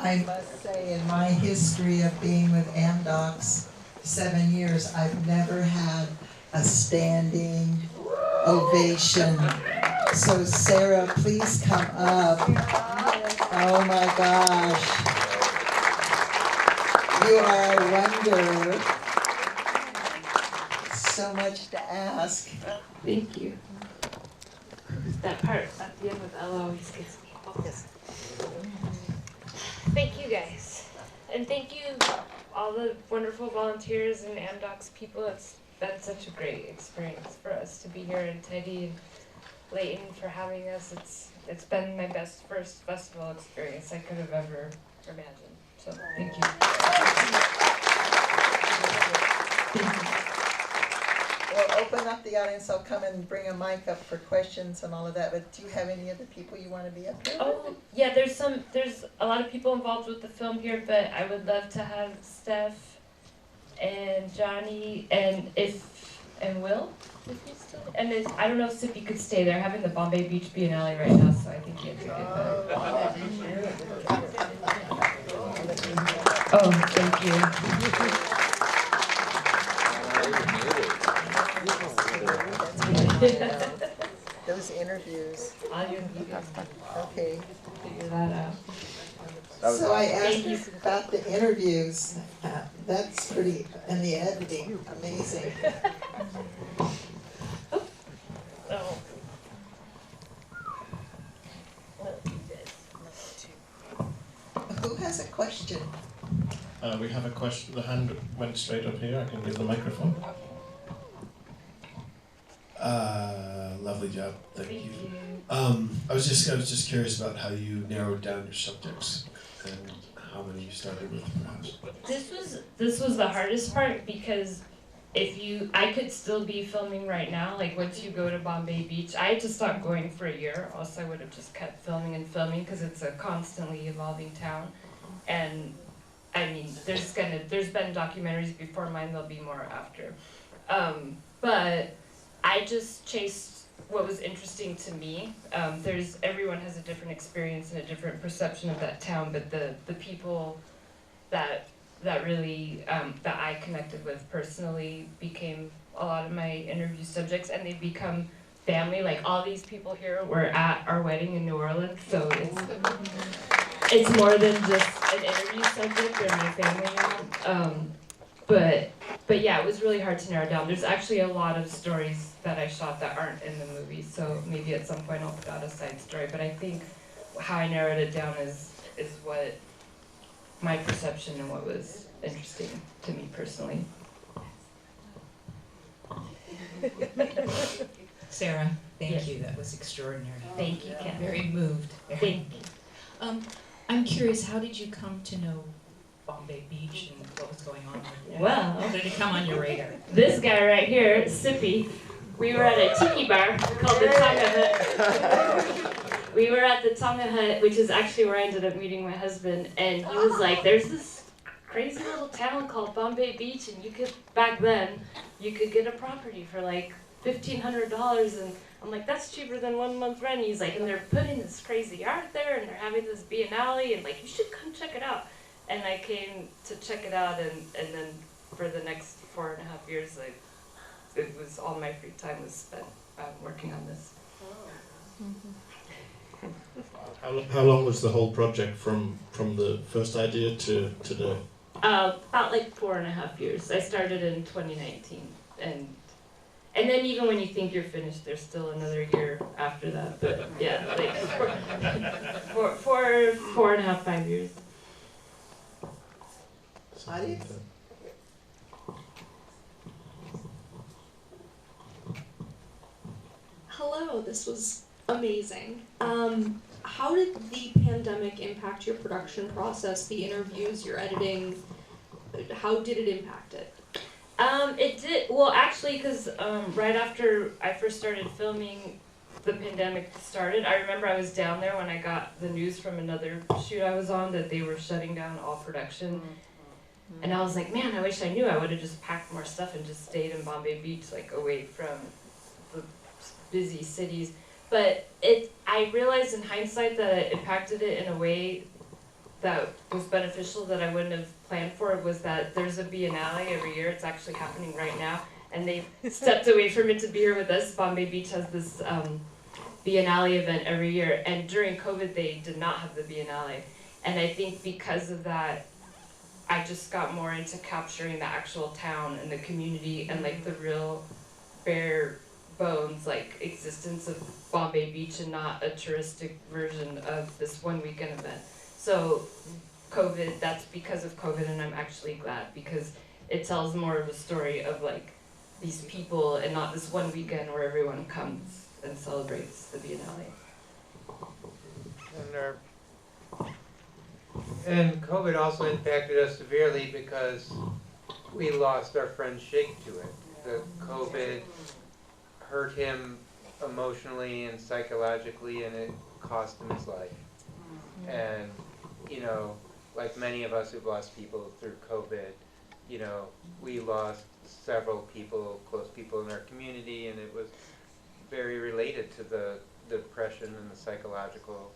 I must say, in my history of being with AmDocs, 7 years, I've never had a standing ovation. So Sarah, please come up. Oh my gosh. You are a wonder. So much to ask. Thank you. That part at the end with Ella always gets me. Yes. Thank you guys. And thank you all the wonderful volunteers and AmDocs people. It's been such a great experience for us to be here, and Teddy and Leighton for having us. It's been my best first festival experience I could have ever imagined. So thank you. We'll open up the audience. I'll come and bring a mic up for questions and all of that. But do you have any other people you want to be up here? Oh yeah, there's a lot of people involved with the film here, but I would love to have Steph and Johnny and Will, if he's still, and I don't know if Sippy could stay. They're having the Bombay Beach Biennale right now, so I think he had to get that. Oh, thank you. Those interviews. Okay. Figure that out. So I asked you about the interviews. That's pretty, and the editing, amazing. Oh. Who has a question? We have a question. The hand went straight up here. I can give the microphone. Lovely job. Thank you. I was just curious about how you narrowed down your subjects and how many you started with, perhaps. This was the hardest part, because I could still be filming right now. Like once you go to Bombay Beach, I had to stop going for a year, else I would have just kept filming and filming, because it's a constantly evolving town. And I mean, there's been documentaries before mine, there'll be more after. But I just chased what was interesting to me. Everyone has a different experience and a different perception of that town, but the people that really that I connected with personally became a lot of my interview subjects, and they've become family. Like all these people here were at our wedding in New Orleans, so it's more than just an interview subject. They're my family now. But yeah, it was really hard to narrow down. There's actually a lot of stories that I shot that aren't in the movie, so maybe at some point I'll put out a side story. But I think how I narrowed it down is what my perception and what was interesting to me personally. Sarah, thank Yes. you. That was extraordinary. Thank you, Ken. Very moved. Thank you. I'm curious, how did you come to know Bombay Beach and what was going on there? Well, How did it come on your radar? this guy right here, Sippy, we were at a tiki bar called the Tonga Hut. We were at the Tonga Hut, which is actually where I ended up meeting my husband, and he was like, there's this crazy little town called Bombay Beach, and back then, you could get a property for like $1,500, and I'm like, that's cheaper than 1 month rent. And he's like, and they're putting this crazy art there, and they're having this biennale, and like, you should come check it out. And I came to check it out, and then for the next 4.5 years, like, it was all my free time was spent working on this. How long was the whole project from the first idea to today? About like 4.5 years. I started in 2019, and then even when you think you're finished, there's still another year after that. But yeah, like 4.5, 5 years. Audience? Hello, this was amazing. How did the pandemic impact your production process, the interviews, your editing? How did it impact it? It did, well actually, because right after I first started filming, the pandemic started. I remember I was down there when I got the news from another shoot I was on that they were shutting down all production. And I was like, man, I wish I knew. I would have just packed more stuff and just stayed in Bombay Beach, like away from the busy cities. But I realized in hindsight that it impacted it in a way that was beneficial that I wouldn't have planned for was that there's a biennale every year. It's actually happening right now, and they've stepped away from it to be here with us. Bombay Beach has this biennale event every year, and during COVID they did not have the biennale, and I think because of that, I just got more into capturing the actual town and the community and like the real bare bones like existence of Bombay Beach and not a touristic version of this one weekend event. So COVID, that's because of COVID, and I'm actually glad because it tells more of a story of like these people and not this one weekend where everyone comes and celebrates the Biennale. And COVID also impacted us severely because we lost our friend Shake to it. The COVID hurt him emotionally and psychologically, and it cost him his life. And, you know, like many of us who've lost people through COVID, you know, we lost several people, close people in our community, and it was very related to the depression and the psychological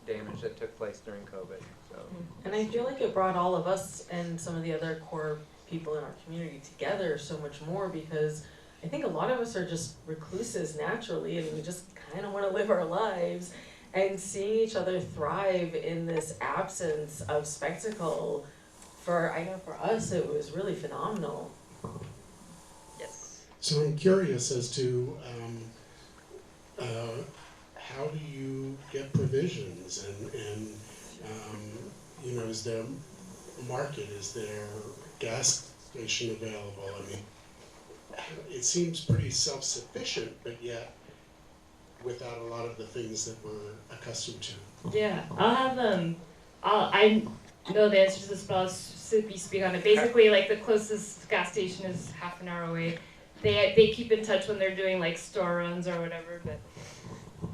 damage that took place during COVID. So. And I feel like it brought all of us and some of the other core people in our community together so much more, because I think a lot of us are just recluses naturally, and we just kind of want to live our lives. And seeing each other thrive in this absence of spectacle, I know for us it was really phenomenal. Yes. So I'm curious as to how do you get provisions and you know, is there a market, is there a gas station available? I mean, it seems pretty self-sufficient, but yet without a lot of the things that we're accustomed to. Yeah, I'll have I know the answer to this, but I'll speak on it. Basically, like the closest gas station is half an hour away. They keep in touch when they're doing like store runs or whatever, but.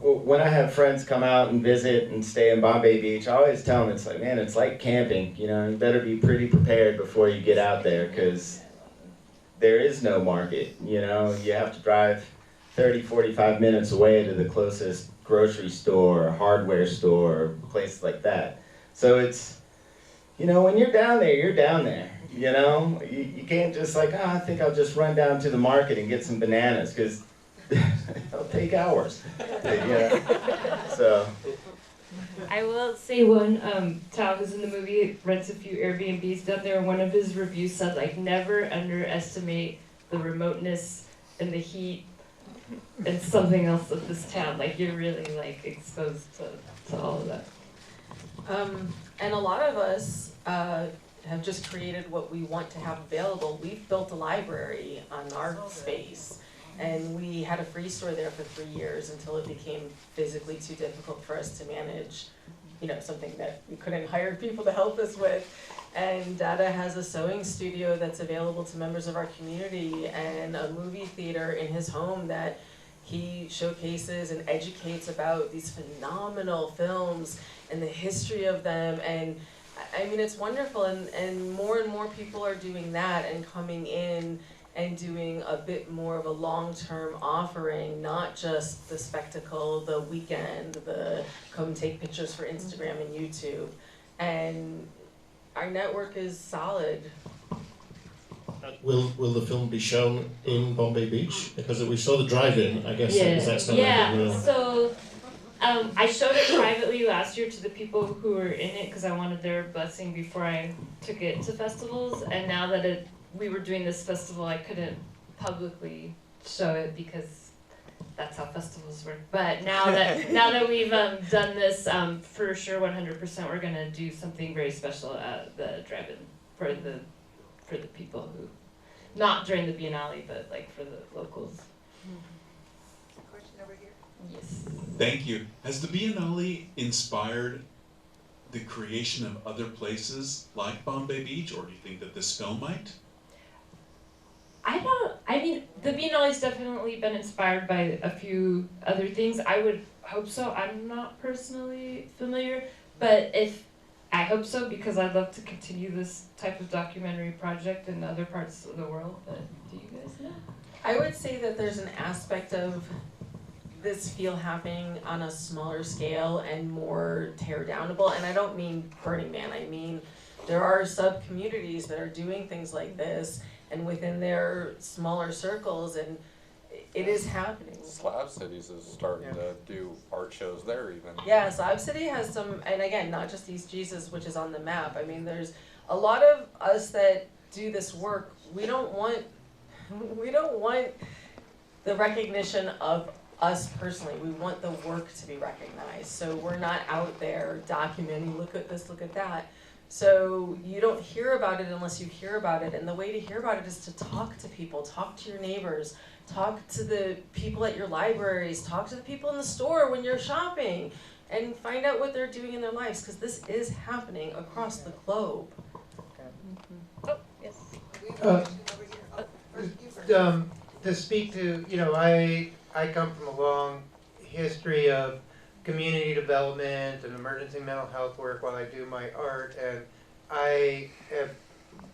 Well, when I have friends come out and visit and stay in Bombay Beach, I always tell them it's like, man, it's like camping. You know, you better be pretty prepared before you get out there, because there is no market. You know, you have to drive 30, 45 minutes away to the closest grocery store, or hardware store, or place like that. So it's, you know, when you're down there, you're down there. You know, you can't just like, I think I'll just run down to the market and get some bananas, because it'll take hours. Yeah. So. I will say one, Tao, who's in the movie, rents a few Airbnbs down there, and one of his reviews said, like, never underestimate the remoteness and the heat and something else of this town. Like, you're really, like, exposed to all of that. And a lot of us have just created what we want to have available. We've built a library on our space, and we had a free store there for 3 years until it became physically too difficult for us to manage, you know, something that we couldn't hire people to help us with. And Dada has a sewing studio that's available to members of our community, and a movie theater in his home that he showcases and educates about these phenomenal films and the history of them. And I mean, it's wonderful, and more people are doing that and coming in and doing a bit more of a long-term offering, not just the spectacle, the weekend, the come take pictures for Instagram and YouTube. And our network is solid. Will the film be shown in Bombay Beach? Because we saw the drive-in, I guess. Yeah, That's not yeah. So I showed it privately last year to the people who were in it because I wanted their blessing before I took it to festivals. And now that we were doing this festival, I couldn't publicly show it because that's how festivals work. But now that we've done this, for sure, 100%, we're gonna do something very special at the drive-in for the people who, not during the Biennale, but like for the locals. Question over here. Yes. Thank you. Has the Biennale inspired the creation of other places like Bombay Beach, or do you think that this film might? I mean, the Biennale's definitely been inspired by a few other things. I would hope so. I'm not personally familiar, but I hope so, because I'd love to continue this type of documentary project in other parts of the world. But do you guys know? I would say that there's an aspect of this feel happening on a smaller scale and more tear downable. And I don't mean Burning Man, I mean there are sub-communities that are doing things like this and within their smaller circles, and it is happening. Slab Cities is starting to do art shows there even. Yeah, Slab City has some, and again, not just East Jesus, which is on the map. I mean, there's a lot of us that do this work. We don't want the recognition of us personally. We want the work to be recognized. So we're not out there documenting, look at this, look at that. So you don't hear about it unless you hear about it. And the way to hear about it is to talk to people, talk to your neighbors, talk to the people at your libraries, talk to the people in the store when you're shopping, and find out what they're doing in their lives, because this is happening across the globe. Oh, yes. To speak to, I come from a long history of community development and emergency mental health work while I do my art, and I have,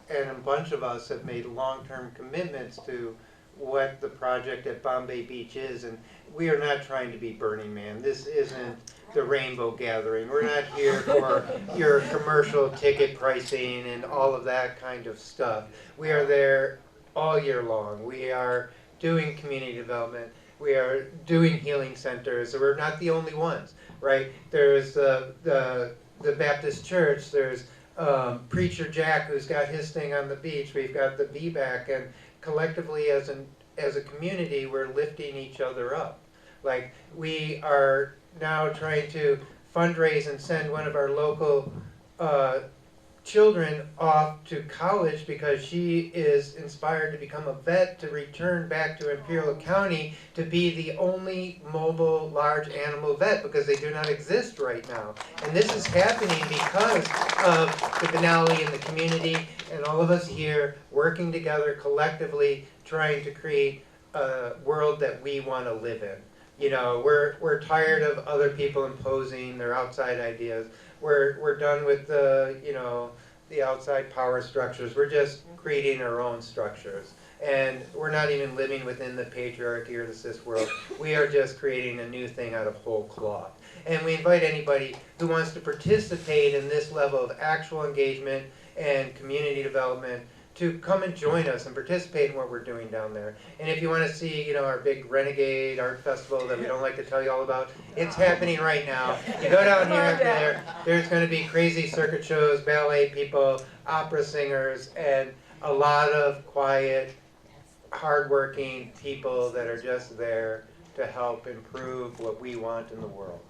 and a bunch of us have made long-term commitments to what the project at Bombay Beach is, and we are not trying to be Burning Man. This isn't the Rainbow Gathering. We're not here for your commercial ticket pricing and all of that kind of stuff. We are there all year long. We are doing community development. We are doing healing centers. We're not the only ones, right? There's the Baptist Church. There's Preacher Jack, who's got his thing on the beach. We've got the VBAC, and collectively as a community, we're lifting each other up. Like, we are now trying to fundraise and send one of our local children off to college because she is inspired to become a vet to return back to Imperial County to be the only mobile large animal vet, because they do not exist right now. And this is happening because of the Benally and the community and all of us here working together collectively, trying to create a world that we want to live in. We're tired of other people imposing their outside ideas. We're done with the outside power structures. We're just creating our own structures. And we're not even living within the patriarchy or the cis world. We are just creating a new thing out of whole cloth. And we invite anybody who wants to participate in this level of actual engagement and community development to come and join us and participate in what we're doing down there. And if you want to see, our big Renegade Art Festival that we don't like to tell you all about, it's happening right now. You go down here after there's going to be crazy circuit shows, ballet people, opera singers, and a lot of quiet, hardworking people that are just there to help improve what we want in the world.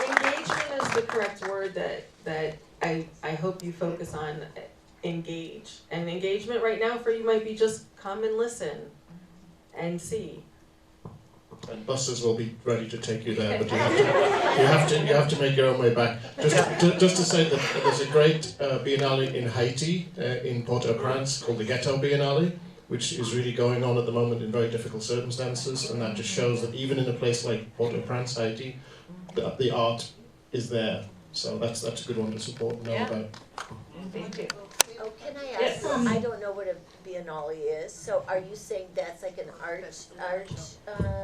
Engagement is the correct word that I hope you focus on. Engage. And engagement right now for you might be just come and listen and see. And buses will be ready to take you there, but you have to make your own way back. Just to say that there's a great biennale in Haiti, in Port-au-Prince, called the Ghetto Biennale, which is really going on at the moment in very difficult circumstances, and that just shows that even in a place like Port-au-Prince, Haiti, the art is there. So that's a good one to support and know about. Thank you. Oh, can I ask? Yes. I don't know what a biennale is. So are you saying that's like an art?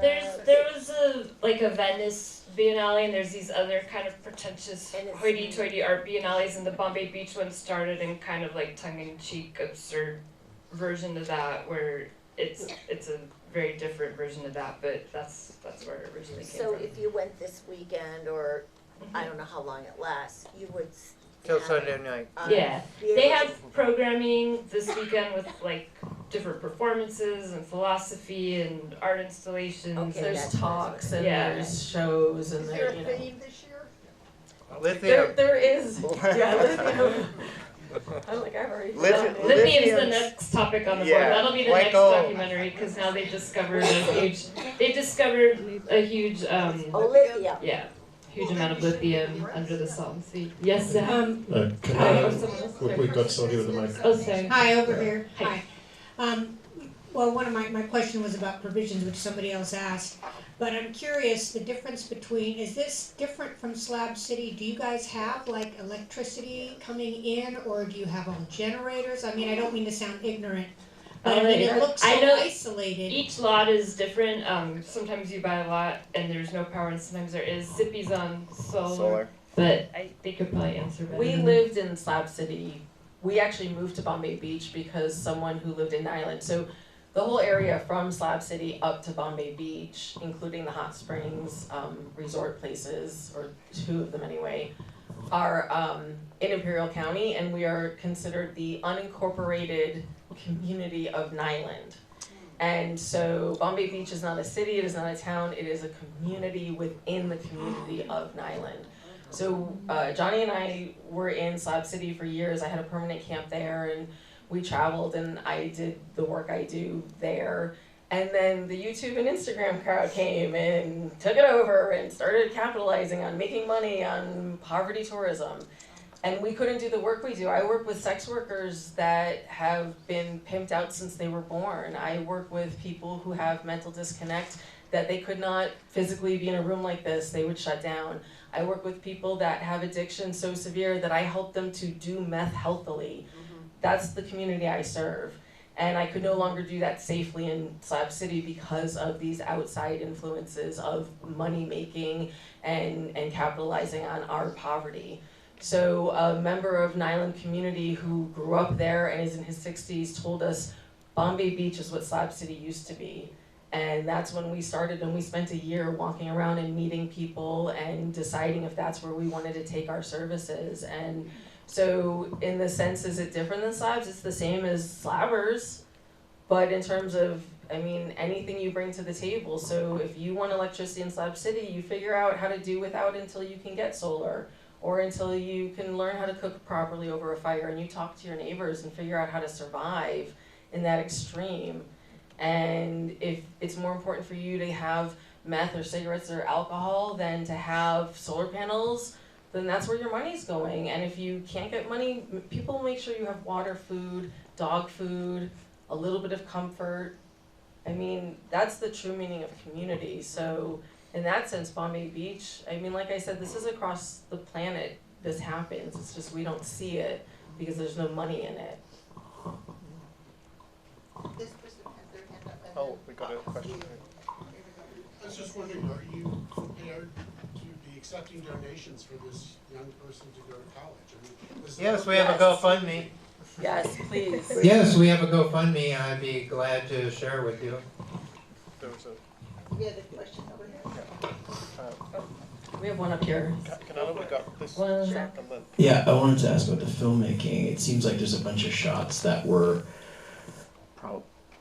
There was a Venice Biennale, and there's these other kind of pretentious hoity-toity art biennales, and the Bombay Beach one started in kind of like tongue-in-cheek, absurd version of that, where it's a very different version of that, but that's where it originally came So from. if you went this weekend, or I don't know how long it lasts, you would. Till Sunday night. Yeah, they have programming this weekend with like different performances and philosophy and art installations. Okay, There's talks and Yeah. there's shows and Is there there, a theme this year? Lithium. there is. Yeah, lithium. I'm like, I've already done it. Lithium's the next topic on the board. Yeah, That'll be the white next gold. documentary, because now they discovered a huge Oh, lithium. huge amount of lithium under the Salton Sea. Yes, Sam. We've got somebody with the mic. Oh, sorry. Hi, over here. Hi. Hi. Well, one of my question was about provisions, which somebody else asked. But I'm curious, the difference between, is this different from Slab City? Do you guys have like electricity coming in, or do you have all generators? I mean, I don't mean to sound ignorant, But I mean, it looks so I know isolated. each lot is different. Sometimes you buy a lot and there's no power, and sometimes there is. Zippy's on solar. But they could probably answer better. We lived in Slab City. We actually moved to Bombay Beach because someone who lived in Island. So the whole area from Slab City up to Bombay Beach, including the hot springs resort places, or 2 of them anyway, are in Imperial County, and we are considered the unincorporated community of Nyland. And so Bombay Beach is not a city, it is not a town, it is a community within the community of Nyland. So Johnny and I were in Slab City for years. I had a permanent camp there, and we traveled, and I did the work I do there. And then the YouTube and Instagram crowd came and took it over and started capitalizing on making money on poverty tourism. And we couldn't do the work we do. I work with sex workers that have been pimped out since they were born. I work with people who have mental disconnect, that they could not physically be in a room like this, they would shut down. I work with people that have addiction so severe that I help them to do meth healthily. That's the community I serve. And I could no longer do that safely in Slab City because of these outside influences of money making and capitalizing on our poverty. So a member of Nyland community who grew up there and is in his 60s told us Bombay Beach is what Slab City used to be. And that's when we started, and we spent a year walking around and meeting people and deciding if that's where we wanted to take our services. And so in the sense, is it different than slabs? It's the same as slabbers, but in terms of, I mean, anything you bring to the table. So if you want electricity in Slab City, you figure out how to do without until you can get solar, or until you can learn how to cook properly over a fire, and you talk to your neighbors and figure out how to survive in that extreme. And if it's more important for you to have meth or cigarettes or alcohol than to have solar panels, then that's where your money's going. And if you can't get money, people make sure you have water, food, dog food, a little bit of comfort. I mean, that's the true meaning of community. So in that sense, Bombay Beach, I mean, like I said, this is across the planet. This happens. It's just we don't see it because there's no money in it. Oh, we got a question. I was just wondering, are you prepared to be accepting donations for this young person to go to college? I mean, Yes, we have a GoFundMe. Yes, please. Yes, we have a GoFundMe. I'd be glad to share with you. There was a. Yeah, the question over here. We have one up here. Can I we got this One. shot and then. Yeah, I wanted to ask about the filmmaking. It seems like there's a bunch of shots that were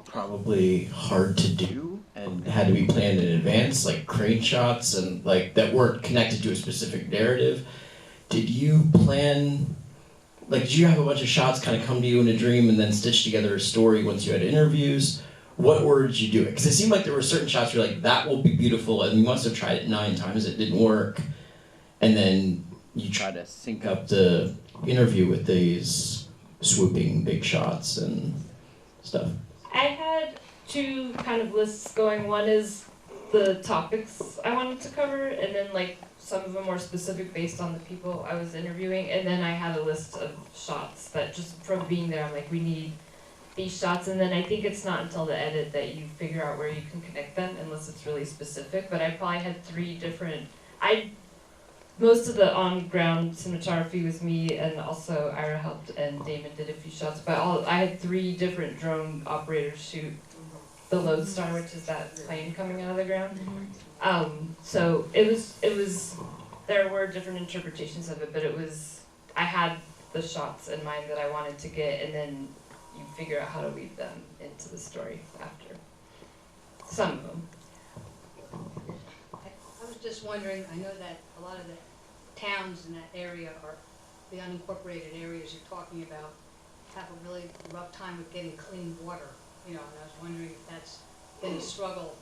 probably hard to do and had to be planned in advance, like crane shots and like that weren't connected to a specific narrative. Did you plan, like did you have a bunch of shots kind of come to you in a dream and then stitch together a story once you had interviews? What order did you do it? Because it seemed like there were certain shots where you're like, that will be beautiful, and you must have tried it 9 times, it didn't work. And then you try to sync up the interview with these swooping big shots and stuff. I had 2 kind of lists going. One is the topics I wanted to cover, and then like some of them more specific based on the people I was interviewing. And then I had a list of shots that just from being there, I'm like, we need these shots. And then I think it's not until the edit that you figure out where you can connect them, unless it's really specific. But I probably had 3 different. Most of the on-ground cinematography was me, and also Ira helped, and Damon did a few shots. But I had 3 different drone operators shoot the Lodestar, which is that plane coming out of the ground. So it was. There were different interpretations of it, but I had the shots in mind that I wanted to get, and then you figure out how to weave them into the story after. Some of them. I was just wondering, I know that a lot of the towns in that area, or the unincorporated areas you're talking about, have a really rough time with getting clean water, you know, and I was wondering if that's been a struggle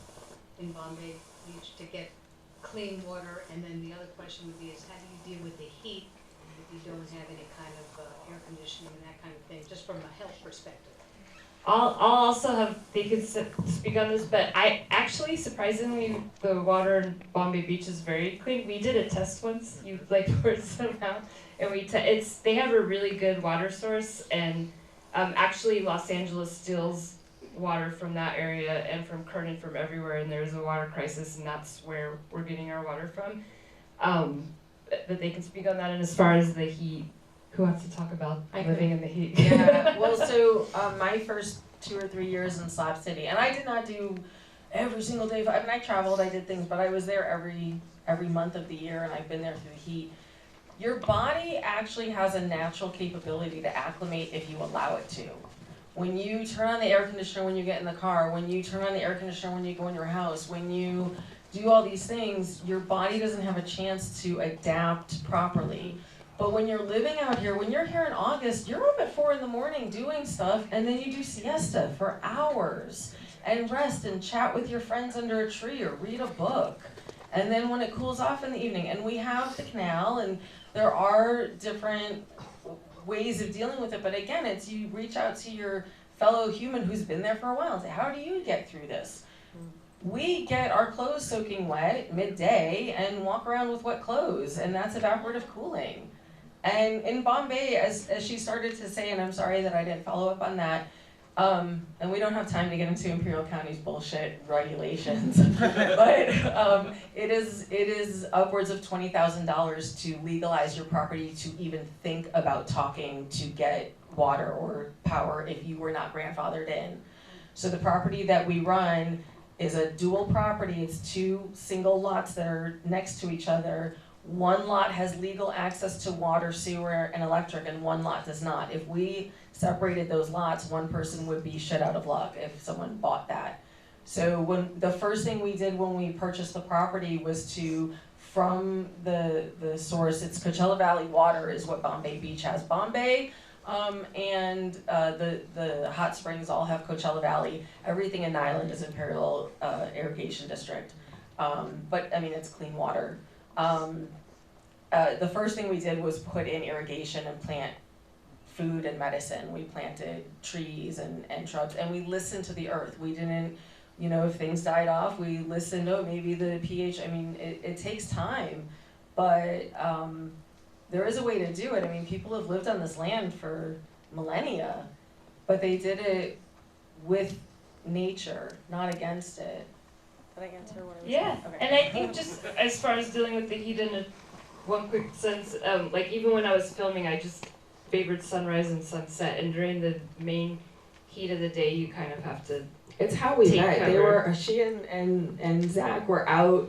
in Bombay Beach to get clean water. And then the other question would be is how do you deal with the heat if you don't have any kind of air conditioning and that kind of thing, just from a health perspective? I'll also have, they could speak on this, but I actually, surprisingly, the water in Bombay Beach is very clean. We did a test once, you like poured some out, and they have a really good water source, and actually Los Angeles steals water from that area and from Kernan, from everywhere, and there's a water crisis, and that's where we're getting our water from. But they can speak on that. And as far as the heat, who wants to talk about living in the heat? Yeah, well, so my first 2 or 3 years in Slab City, and I did not do every single day. I mean, I traveled, I did things, but I was there every month of the year, and I've been there through the heat. Your body actually has a natural capability to acclimate if you allow it to. When you turn on the air conditioner when you get in the car, when you turn on the air conditioner when you go in your house, when you do all these things, your body doesn't have a chance to adapt properly. But when you're living out here, when you're here in August, you're up at 4 in the morning doing stuff, and then you do siesta for hours, and rest and chat with your friends under a tree or read a book. And then when it cools off in the evening, and we have the canal, and there are different ways of dealing with it, but again, it's you reach out to your fellow human who's been there for a while and say, how do you get through this? We get our clothes soaking wet midday and walk around with wet clothes, and that's evaporative cooling. And in Bombay, as she started to say, and I'm sorry that I didn't follow up on that, and we don't have time to get into Imperial County's bullshit regulations, but it is upwards of $20,000 to legalize your property to even think about talking to get water or power if you were not grandfathered in. So the property that we run is a dual property. It's 2 single lots that are next to each other. One lot has legal access to water, sewer, and electric, and one lot does not. If we separated those lots, one person would be shit out of luck if someone bought that. So when the first thing we did when we purchased the property was to, from the source, it's Coachella Valley water is what Bombay Beach has. Bombay and the hot springs all have Coachella Valley. Everything in Nyland is Imperial Irrigation District. But I mean, it's clean water. The first thing we did was put in irrigation and plant food and medicine. We planted trees and shrubs, and we listened to the earth. We didn't, if things died off, we listened, maybe the pH, I mean, it takes time, but there is a way to do it. I mean, people have lived on this land for millennia, but they did it with nature, not against it. Did I answer what I was Yeah, saying? Okay. and I think just as far as dealing with the heat in one quick sense, like even when I was filming, I just favored sunrise and sunset, and during the main heat of the day, you kind of have to. It's how we take met. cover. She and Zach were out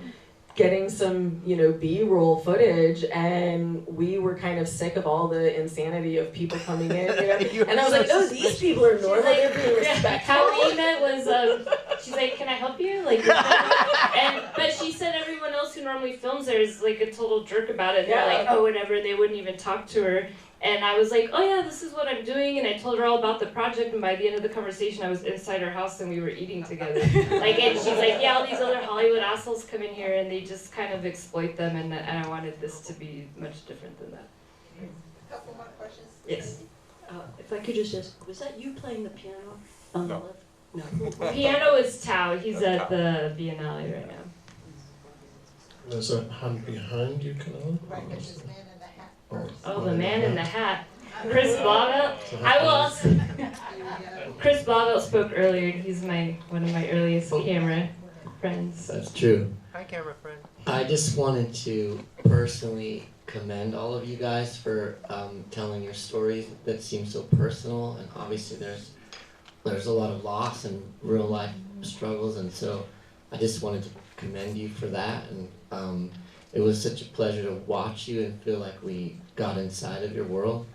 getting some, B-roll footage, and we were kind of sick of all the insanity of people coming in, and I was like, oh, these people are normal, they're being respectful. How we met was, she's like, can I help you? Like, but she said everyone else who normally films there is like a total jerk about it. They're like, oh, whatever, and they wouldn't even talk to her. And I was like, oh yeah, this is what I'm doing, and I told her all about the project, and by the end of the conversation, I was inside her house and we were eating together. And she's like, yeah, all these other Hollywood assholes come in here and they just kind of exploit them, and I wanted this to be much different than that. Couple more questions? Yes. If I could just ask, was that you playing the piano on the left? No. Piano is Tao. He's at the Biennale right now. There's a hand behind you, Canal. Right, there's this man in the hat. Oh, the man in the hat. Chris Blauvelt. I will also. Chris Blauvelt spoke earlier. He's one of my earliest camera friends. That's true. Hi, camera friend. I just wanted to personally commend all of you guys for telling your stories that seem so personal, and obviously there's a lot of loss and real life struggles, and so I just wanted to commend you for that, and it was such a pleasure to watch you and feel like we got inside of your world.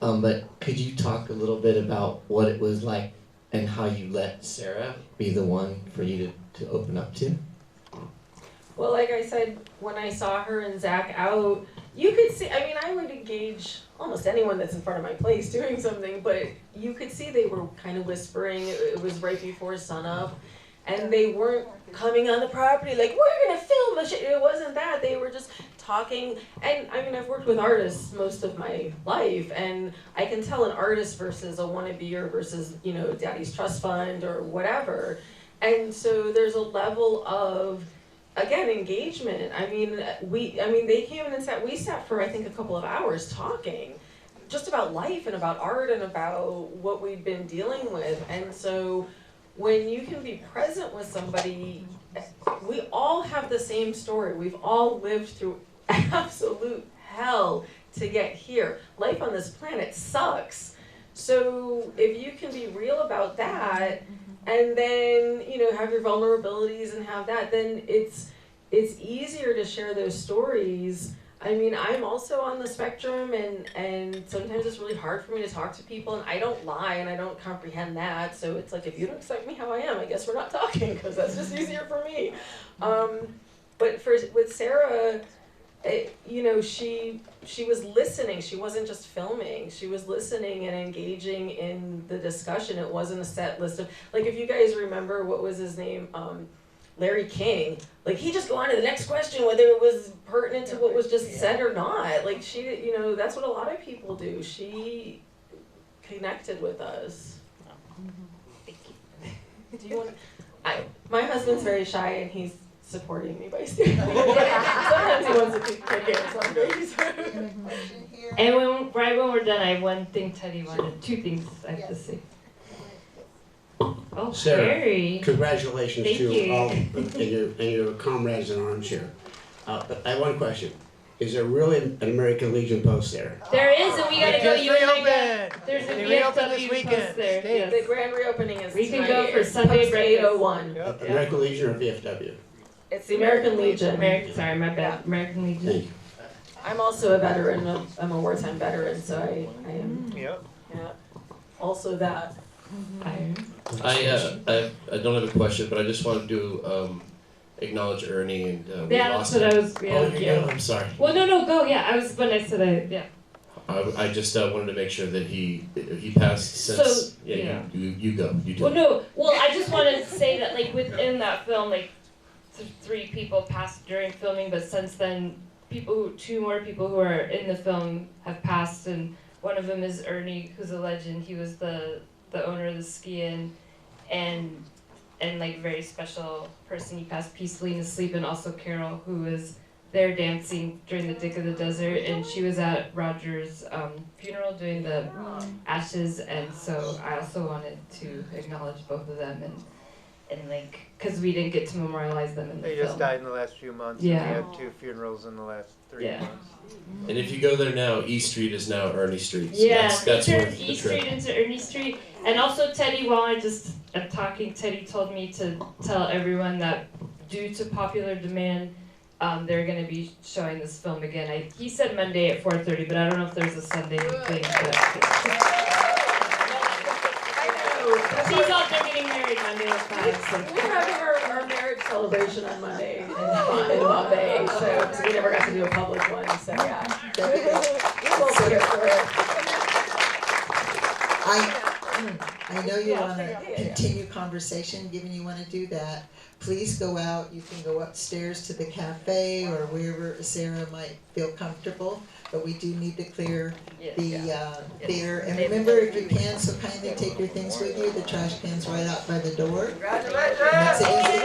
But could you talk a little bit about what it was like and how you let Sarah be the one for you to open up to? Well, like I said, when I saw her and Zach out, you could see, I mean, I would engage almost anyone that's in front of my place doing something, but you could see they were kind of whispering. It was right before sunup, and they weren't coming on the property like, we're gonna film the shit. It wasn't that. They were just talking, and I mean, I've worked with artists most of my life, and I can tell an artist versus a wannabe or versus, Daddy's Trust Fund or whatever. And so there's a level of, again, engagement. I mean, they came in and we sat for, I think, a couple of hours talking just about life and about art and about what we'd been dealing with. And so when you can be present with somebody, we all have the same story. We've all lived through absolute hell to get here. Life on this planet sucks. So if you can be real about that, and then, you know, have your vulnerabilities and have that, then it's easier to share those stories. I mean, I'm also on the spectrum, and sometimes it's really hard for me to talk to people, and I don't lie, and I don't comprehend that. So it's like, if you don't accept me how I am, I guess we're not talking, because that's just easier for me. But with Sarah, you know, she was listening. She wasn't just filming. She was listening and engaging in the discussion. It wasn't a set list of, like, if you guys remember, what was his name? Larry King. Like, he'd just go on to the next question, whether it was pertinent to what was just said or not. Like, she, you know, that's what a lot of people do. She connected with us. Do you want? My husband's very shy, and he's supporting me by staring. Sometimes he wants to kick in, so I'm very sorry. And right when we're done, I have one thing Teddy wanted, two things I have to say. Oh, Sarah, Harry. congratulations Thank to you. all and your comrades in arms here. But I have one question. Is there really an American Legion post there? There is, and we gotta go. Just You and I reopened. got, there's a They reopened this VFW weekend. post there. Yes. The grand reopening is We can tonight. go for It's Sunday post breakfast. 801. American Legion or VFW? It's the American Legion. Sorry, my bad. American Legion. Thank you. I'm also a veteran. I'm a wartime veteran, so I am. Yep. Yeah. Also that. I don't have a question, but I just wanted to acknowledge Ernie and we Yeah, lost that's what him. I was. Yeah, Oh, you yeah. know, I'm sorry. Well, no, go. Yeah, I was when I said yeah. I just wanted to make sure that he passed since. So, yeah, yeah. You go. You do. Well, no. Well, I just wanted to say that, like, within that film, like, 3 people passed during filming, but since then, two more people who are in the film have passed, and one of them is Ernie, who's a legend. He was the owner of the ski inn, and like very special person. He passed peacefully in his sleep, and also Carol, who was there dancing during the Dick of the Desert, and she was at Roger's funeral doing the ashes, and so I also wanted to acknowledge both of them, and like, because we didn't get to memorialize them in the They film. just died in the last few months. Yeah. And we had 2 funerals in the last 3 Yeah. months. And if you go there now, E Street is now Ernie Street. So Yeah, that's we worth turned the E trip. Street into Ernie Street. And also Teddy, while I'm talking, Teddy told me to tell everyone that due to popular demand, they're going to be showing this film again. He said Monday at 4:30, but I don't know if there's a Sunday thing. He's out there getting married Monday at 5. So. We're having our marriage celebration on Monday in Bombay, so we never got to do a public one. So yeah, we'll be here for it. I know you want to continue conversation, given you want to do that. Please go out. You can go upstairs to the cafe or wherever Sarah might feel comfortable. But we do need to clear the theater. And remember, if you can, so kindly take your things with you. The trash can's right out by the door. Congratulations! That's easy.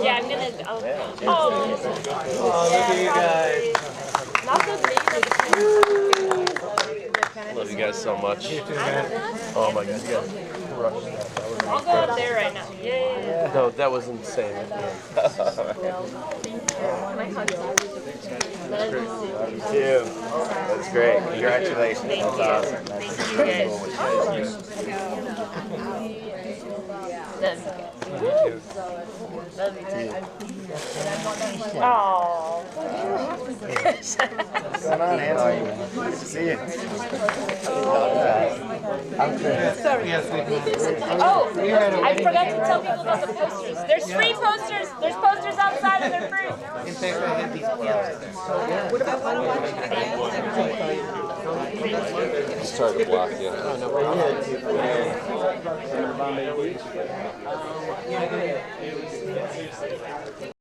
Yeah, I'm gonna. Oh, look at you guys. Love you guys so much. You too, man. Oh my god, you guys crushed that. That was I'll go up there right now. Yeah. No, that was insane. Can I hug You too. That's great. Congratulations. That's awesome. That's you guys. What's going on, Anthony? Good to see you. I'm good. Oh, I forgot to tell people about the posters. There's free posters. There's posters outside and they're free. In fact, I had these What about Sorry to block you. Oh, no problem.